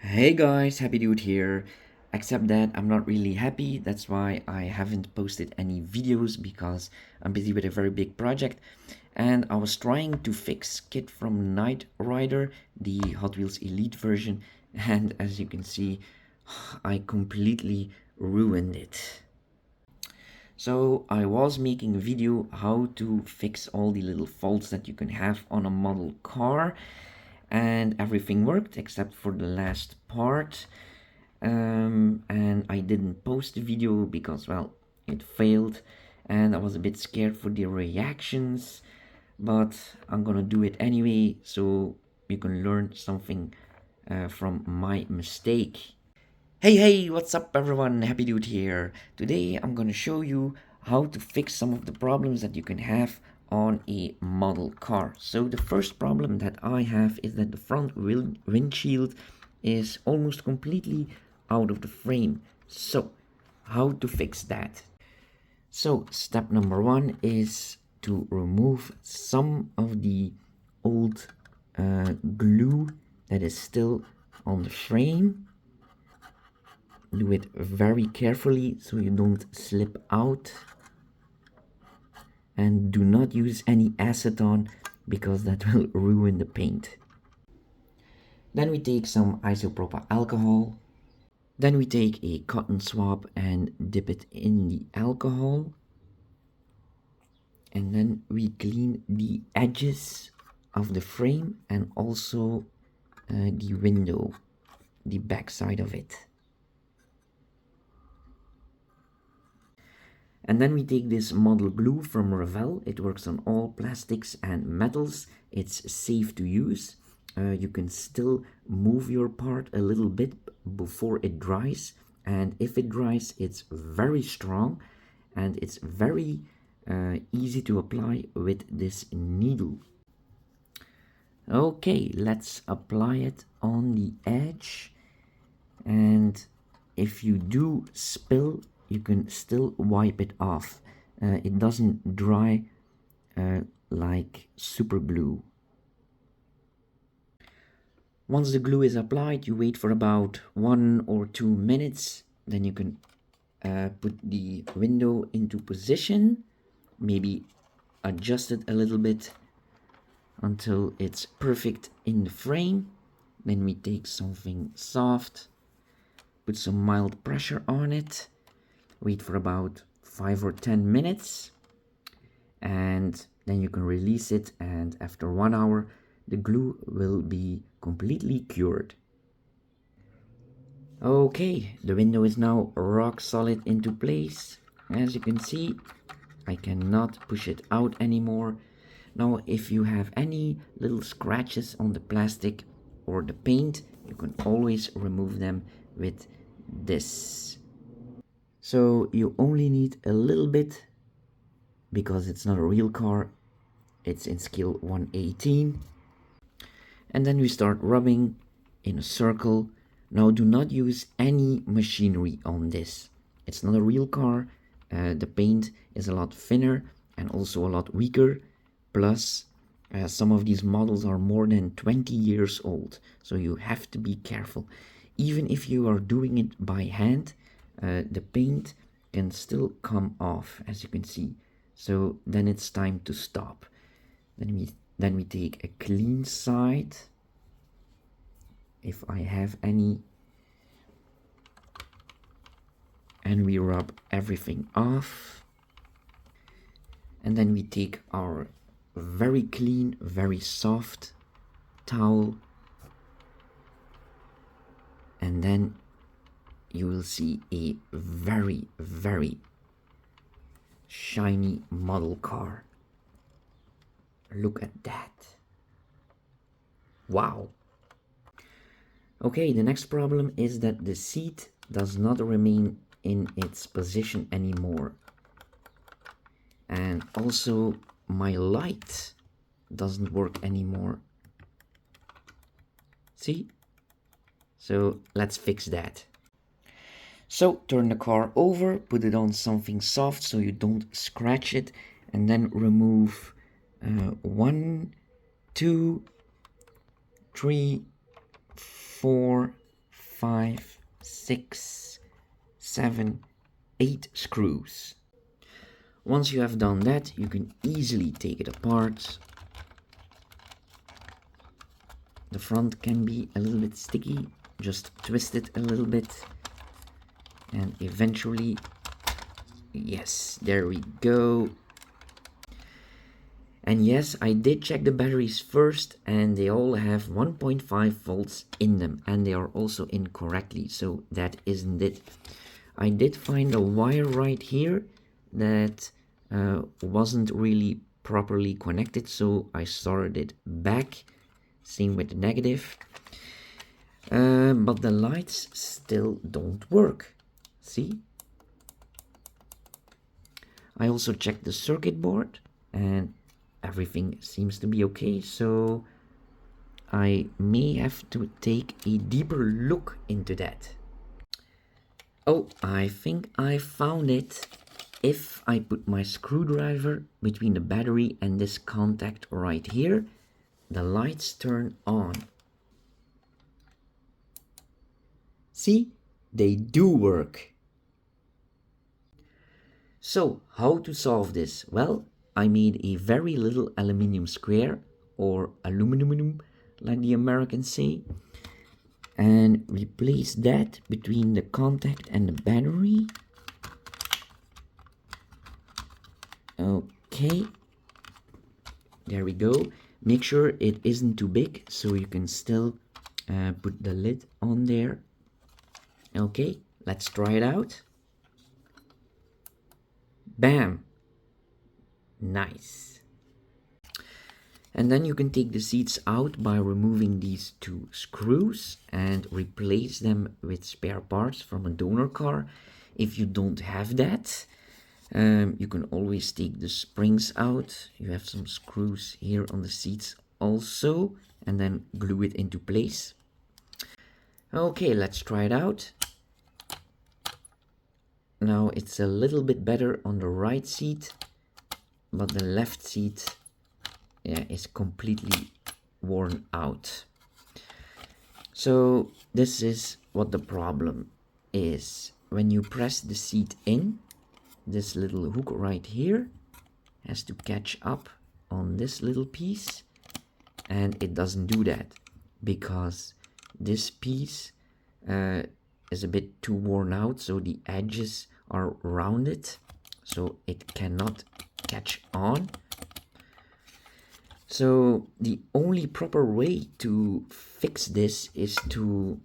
Hey guys, Happy Dude here. Except that I'm not really happy. That's why I haven't posted any videos because I'm busy with a very big project. And I was trying to fix Kitt from Knight Rider, the Hot Wheels Elite version. And as you can see, I completely ruined it. So I was making a video how to fix all the little faults that you can have on a model car, and everything worked except for the last part. And I didn't post the video because, well, it failed and I was a bit scared for the reactions, but I'm gonna do it anyway so you can learn something from my mistake. Hey, what's up everyone? Happy Dude here. Today I'm gonna show you how to fix some of the problems that you can have on a model car. So the first problem that I have is that the front windshield is almost completely out of the frame. So how to fix that? So step number one is to remove some of the old glue that is still on the frame. Do it very carefully so you don't slip out, and do not use any acetone because that will ruin the paint. Then we take some isopropyl alcohol. Then we take a cotton swab and dip it in the alcohol, and then we clean the edges of the frame and also the window, the back side of it. And then we take this model glue from Revell. It works on all plastics and metals. It's safe to use. You can still move your part a little bit before it dries. And if it dries, it's very strong and it's very easy to apply with this needle. Okay, let's apply it on the edge. And if you do spill, you can still wipe it off. It doesn't dry like super glue. Once the glue is applied, you wait for about 1 or 2 minutes. Then you can put the window into position, maybe adjust it a little bit until it's perfect in the frame. Then we take something soft, put some mild pressure on it, wait for about 5 or 10 minutes, and then you can release it, and after 1 hour the glue will be completely cured. Okay, the window is now rock solid into place. As you can see, I cannot push it out anymore. Now if you have any little scratches on the plastic or the paint, you can always remove them with this. So you only need a little bit because it's not a real car. It's in scale 1/18. And then we start rubbing in a circle. Now do not use any machinery on this. It's not a real car. The paint is a lot thinner and also a lot weaker. Plus, some of these models are more than 20 years old. So you have to be careful. Even if you are doing it by hand, the paint can still come off, as you can see. So then it's time to stop. Then we take a clean side, if I have any, and we rub everything off. And then we take our very clean, very soft towel, and then you will see a very shiny model car. Look at that. Wow. Okay, the next problem is that the seat does not remain in its position anymore. And also my light doesn't work anymore. See? So let's fix that. So turn the car over, put it on something soft so you don't scratch it, and then remove 1, 2, 3, 4, 5, 6, 7, 8 screws. Once you have done that, you can easily take it apart. The front can be a little bit sticky, just twist it a little bit, and eventually, yes, there we go. And yes, I did check the batteries first, and they all have 1.5 volts in them, and they are also in correctly, so that isn't it. I did find a wire right here that wasn't really properly connected, so I started it back. Same with the negative. But the lights still don't work. See? I also checked the circuit board and everything seems to be okay, so I may have to take a deeper look into that. Oh, I think I found it. If I put my screwdriver between the battery and this contact right here, the lights turn on. See, they do work. So, how to solve this? Well, I made a very little aluminium square, or aluminum like the Americans say, and replace that between the contact and the battery. Okay, there we go. Make sure it isn't too big so you can still put the lid on there. Okay, let's try it out. Bam! Nice. And then you can take the seats out by removing these two screws and replace them with spare parts from a donor car. If you don't have that, you can always take the springs out. You have some screws here on the seats also, and then glue it into place. Okay, let's try it out. Now it's a little bit better on the right seat, but the left seat is completely worn out. So this is what the problem is. When you press the seat in, this little hook right here has to catch up on this little piece, and it doesn't do that because this piece is a bit too worn out, so the edges are rounded, so it cannot catch on. So the only proper way to fix this is to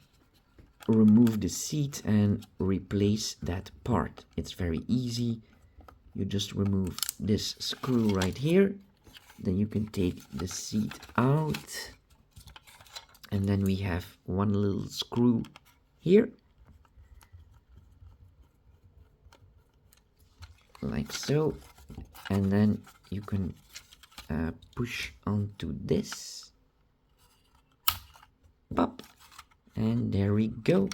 remove the seat and replace that part. It's very easy. You just remove this screw right here, then you can take the seat out, and then we have one little screw here, like so, and then you can push onto this, pop, and there we go.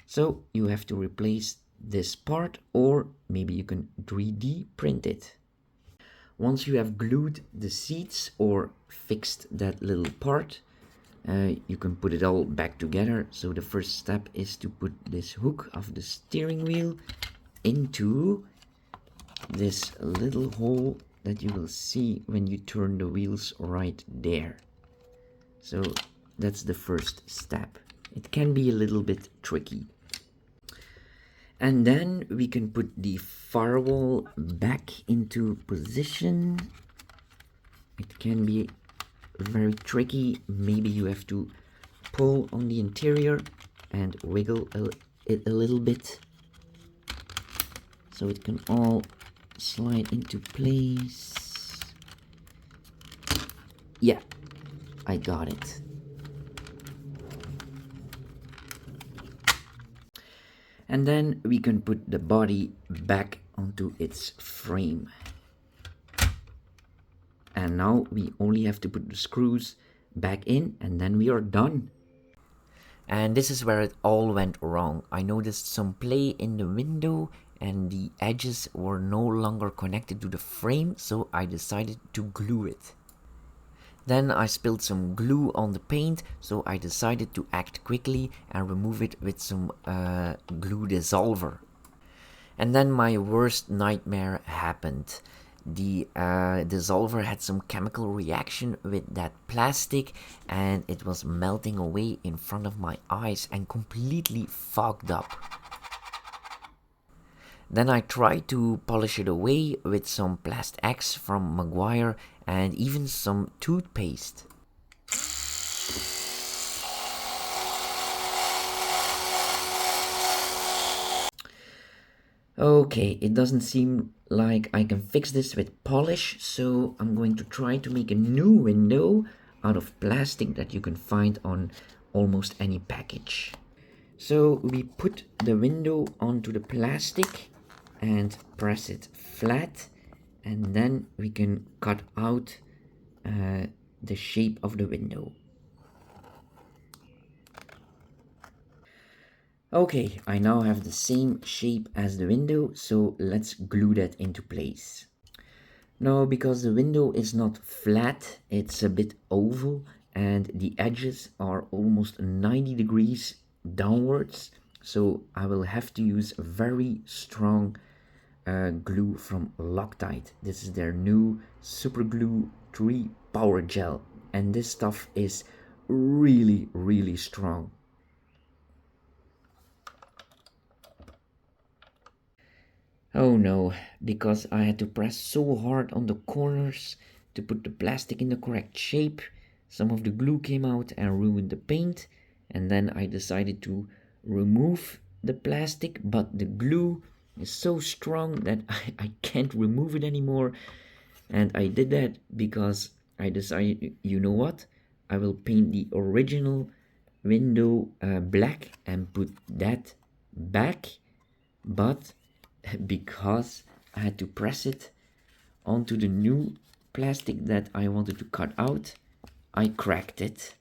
So you have to replace this part, or maybe you can 3D print it. Once you have glued the seats or fixed that little part, you can put it all back together. So the first step is to put this hook of the steering wheel into this little hole that you will see when you turn the wheels right there. So that's the first step. It can be a little bit tricky. And then we can put the firewall back into position. It can be very tricky. Maybe you have to pull on the interior and wiggle it a little bit so it can all slide into place. Yeah, I got it. And then we can put the body back onto its frame. And now we only have to put the screws back in, and then we are done. And this is where it all went wrong. I noticed some play in the window and the edges were no longer connected to the frame, so I decided to glue it. Then I spilled some glue on the paint, so I decided to act quickly and remove it with some glue dissolver. And then my worst nightmare happened. The dissolver had some chemical reaction with that plastic and it was melting away in front of my eyes and completely fogged up. Then I tried to polish it away with some Plast X from Maguire and even some toothpaste. Okay, it doesn't seem like I can fix this with polish, so I'm going to try to make a new window out of plastic that you can find on almost any package. So we put the window onto the plastic and press it flat, and then we can cut out the shape of the window. Okay, I now have the same shape as the window, so let's glue that into place. Now, because the window is not flat, it's a bit oval and the edges are almost 90 degrees downwards, so I will have to use very strong glue from Loctite. This is their new Super Glue 3 Power Gel, and this stuff is really strong. Oh no, because I had to press so hard on the corners to put the plastic in the correct shape, some of the glue came out and ruined the paint, and then I decided to remove the plastic, but the glue is so strong that I can't remove it anymore. And I did that because I decided, you know what, I will paint the original window black and put that back, but because I had to press it onto the new plastic that I wanted to cut out, I cracked it.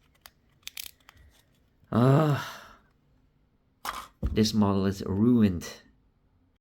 Ah, this model is ruined.